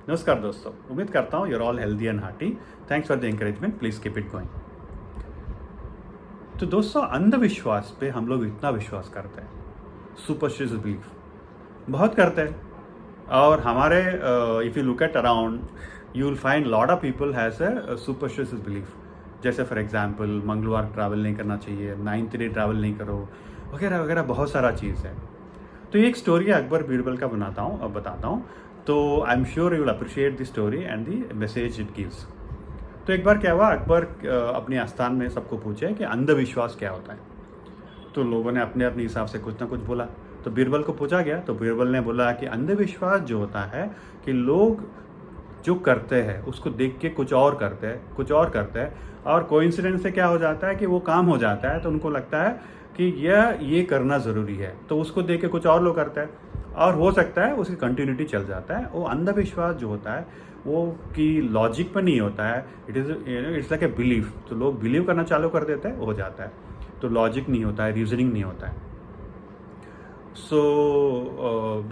नमस्कार दोस्तों, उम्मीद करता हूँ your all healthy and hearty. Thanks for the encouragement, please keep it going. तो दोस्तों, अंधविश्वास पे हम लोग इतना विश्वास करते हैं, सुपरस्टिशियस बिलीफ बहुत करते हैं। और हमारे if you look at around, you will find lot of people has a superstitious belief. जैसे फॉर एग्जांपल, मंगलवार ट्रैवल नहीं करना चाहिए, 9th डे ट्रैवल नहीं करो, वगैरह वगैरह बहुत सारा चीज़ है। तो ये एक स्टोरी अकबर बीरबल का बताता हूँ। तो I am sure you will appreciate the story and the message it gives. तो एक बार क्या हुआ, अकबर अपने आस्थान में सबको पूछे कि अंधविश्वास क्या होता है। तो लोगों ने अपने अपने हिसाब से कुछ ना कुछ बोला। तो बीरबल को पूछा गया, तो बीरबल ने बोला कि अंधविश्वास जो होता है कि लोग जो करते हैं उसको देख के कुछ और करते हैं और कोइंसिडेंस से क्या हो जाता है कि वो काम हो जाता है, तो उनको लगता है कि ये करना ज़रूरी है, तो उसको देख के कुछ और लोग करते हैं और हो सकता है उसकी कंटिन्यूटी चल जाता है। वो अंधविश्वास जो होता है वो कि लॉजिक पर नहीं होता है, इट्स लाइक ए बिलीफ। तो लोग बिलीव करना चालू कर देते हैं, हो जाता है। तो लॉजिक नहीं होता है, रीजनिंग नहीं होता है।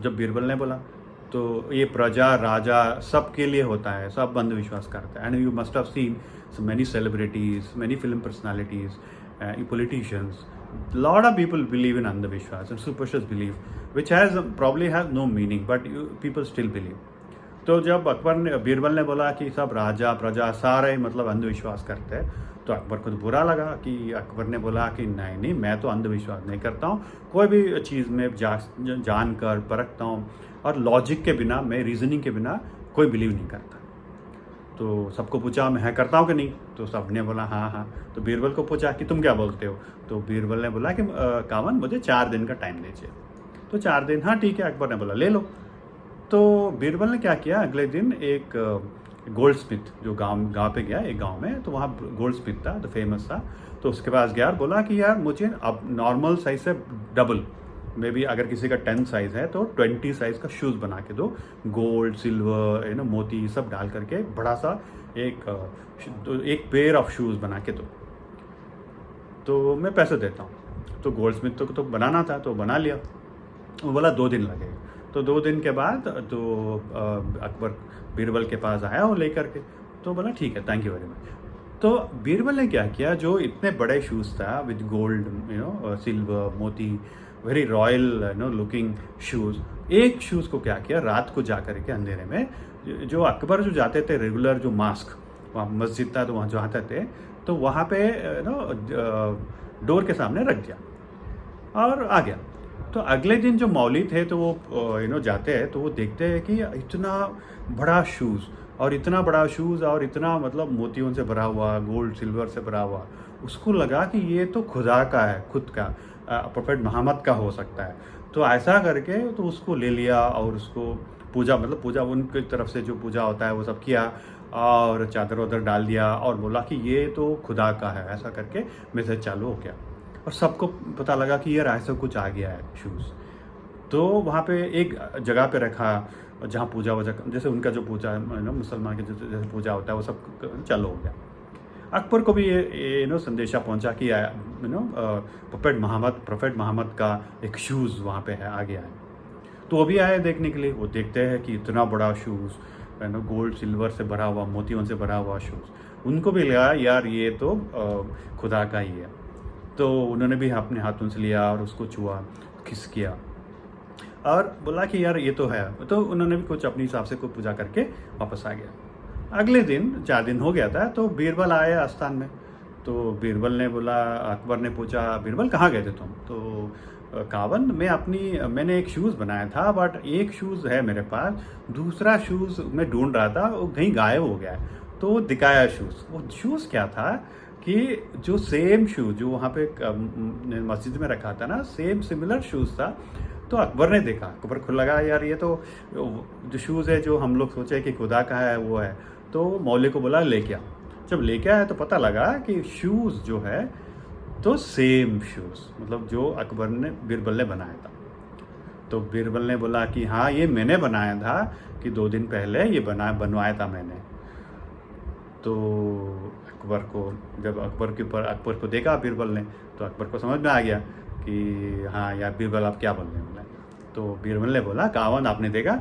जब बीरबल ने बोला तो ये प्रजा राजा सबके लिए होता है, सब अंधविश्वास करते हैं। And you must have seen many celebrities, many film personalities, politicians, lot of people believe in अंधविश्वास and superstitious belief which probably has no meaning, but people still believe. तो जब बीरबल ने बोला कि सब राजा प्रजा सारे मतलब अंधविश्वास करते हैं, तो अकबर को तो बुरा लगा। कि अकबर ने बोला कि नहीं, मैं तो अंधविश्वास नहीं करता हूँ, कोई भी चीज़ में जान कर परखता हूँ और लॉजिक के बिना, मैं रीजनिंग के बिना कोई बिलीव नहीं करता। तो सबको पूछा मैं करता हूँ कि नहीं, तो सबने बोला हाँ। तो बीरबल को पूछा कि तुम क्या बोलते हो, तो बीरबल ने बोला कि कावन मुझे 4 दिन का टाइम दीजिए। तो 4 दिन, हाँ ठीक है। अकबर ने बोला ले लो। तो बीरबल ने क्या किया, अगले दिन एक गोल्ड स्मिथ जो गांव पे गया, एक गांव में, तो वहाँ गोल्ड स्मिथ था, तो फेमस था। तो उसके पास गया और बोला कि यार मुझे अब नॉर्मल साइज से डबल, मे बी अगर किसी का 10 साइज़ है तो 20 साइज़ का शूज़ बना के दो, गोल्ड सिल्वर मोती सब डाल करके बड़ा सा एक पेयर ऑफ शूज़ बना के दो, तो मैं पैसे देता हूँ। तो गोल्ड स्मिथ तो बनाना था, तो बना लिया। वो बोला 2 दिन लगेगा। तो 2 दिन के बाद तो अकबर बीरबल के पास आया वो लेकर के, तो बोला ठीक है, थैंक यू वेरी मच। तो बीरबल ने क्या किया, जो इतने बड़े शूज़ था विद गोल्ड सिल्वर मोती, वेरी रॉयल लुकिंग शूज़, एक शूज़ को क्या किया, रात को जा कर के अंधेरे में, जो अकबर जो जाते थे रेगुलर, जो मास्क वहाँ मस्जिद था तो वहाँ जो आते थे, तो वहाँ पे डोर के सामने रख दिया और आ गया। तो अगले दिन जो मौली थे तो वो जाते हैं, तो वो देखते हैं कि इतना बड़ा शूज़ और इतना मतलब मोतियों से भरा हुआ, गोल्ड सिल्वर से भरा हुआ। उसको लगा कि ये तो खुदा का है, खुद का, प्रोफेट मोहम्मद का हो सकता है। तो ऐसा करके तो उसको ले लिया और उसको पूजा उनकी तरफ से जो पूजा होता है वो सब किया और चादर वादर डाल दिया और बोला कि ये तो खुदा का है। ऐसा करके मैसेज चालू हो गया और सबको पता लगा कि यार ऐसा कुछ आ गया है शूज़। तो वहाँ पे एक जगह पे रखा जहाँ पूजा जैसे उनका जो पूजा मुसलमान के जैसे पूजा होता है वो सब चालू हो गया। अकबर को भी ये संदेशा पहुँचा कि प्रोफेट मोहम्मद का एक शूज़ वहाँ पे है, आ गया है। तो वो भी आए देखने के लिए। वो देखते हैं कि इतना बड़ा शूज़, गोल्ड सिल्वर से भरा हुआ, मोतियों से भरा हुआ शूज़। उनको भी लगा यार ये तो खुदा का ही है। तो उन्होंने भी अपने हाथों से लिया और उसको छुआ, किस किया और बोला कि यार ये तो है। तो उन्होंने भी कुछ अपने हिसाब से कुछ पूजा करके वापस आ गया। अगले दिन 4 दिन हो गया था, तो बीरबल आया आस्थान में। तो बीरबल ने बोला, अकबर ने पूछा बीरबल कहाँ गए थे तुम? तो कावन मैंने एक शूज़ बनाया था, बट एक शूज़ है मेरे पास, दूसरा शूज़ मैं ढूंढ रहा था, वो कहीं गायब हो गया है। तो दिखाया शूज़। वो शूज़ क्या था कि जो सेम शूज़ जो वहाँ पे मस्जिद में रखा था ना, सेम सिमिलर शूज़ था। तो अकबर ने देखा, अकबर को लगा यार ये तो जो शूज़ है जो हम लोग सोचे कि खुदा का है वो है। तो मौली को बोला लेके आ। जब लेके आया तो पता लगा कि शूज़ जो है तो सेम शूज़, मतलब जो बीरबल ने बनाया था। तो बीरबल ने बोला कि हाँ ये मैंने बनाया था, कि 2 दिन पहले ये बनवाया था मैंने। तो अकबर को देखा बीरबल ने, तो अकबर को समझ में आ गया कि हाँ यार बीरबल आप क्या बोल रहे हैं। तो बीरबल ने बोला कावन आपने देखा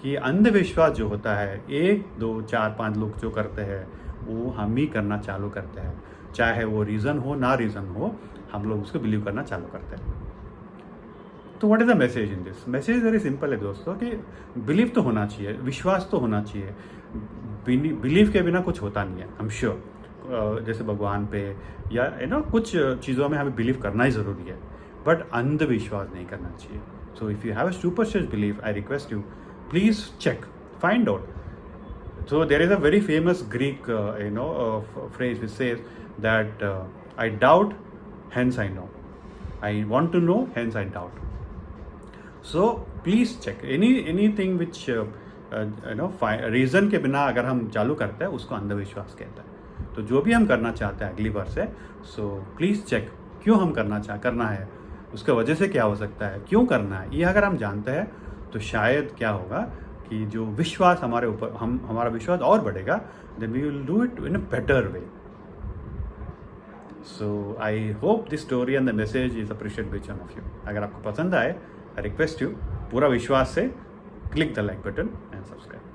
कि अंधविश्वास जो होता है 1 2 4 5 लोग जो करते हैं वो हम ही करना चालू करते हैं, चाहे वो रीज़न हो ना रीज़न हो, हम लोग उसको बिलीव करना चालू करते हैं। तो what is the message in this? Message very simple है दोस्तों कि बिलीव तो होना चाहिए, विश्वास तो होना चाहिए। बिलीव के बिना कुछ होता नहीं है, आई एम श्योर। जैसे भगवान पे या कुछ चीज़ों में हमें बिलीव करना ही ज़रूरी है, बट अंधविश्वास नहीं करना चाहिए। So if you have a superstitious belief, I request you, please check, find out. So there is a very famous Greek, phrase which says that I doubt, hence I know. I want to know, hence I doubt. So please check anything which reason के बिना अगर हम चालू करते हैं उसको अंधविश्वास कहता है। तो जो भी हम करना चाहते हैं अगली बार से, so please check क्यों हम करना है, उसके वजह से क्या हो सकता है, क्यों करना है, ये अगर हम जानते हैं तो शायद क्या होगा कि जो विश्वास हमारे ऊपर हमारा विश्वास और बढ़ेगा, then we will do it in a better way. So I hope this story and the message is appreciate by each one of you. अगर आपको पसंद आए, आई रिक्वेस्ट यू पूरा विश्वास से click the like button and subscribe.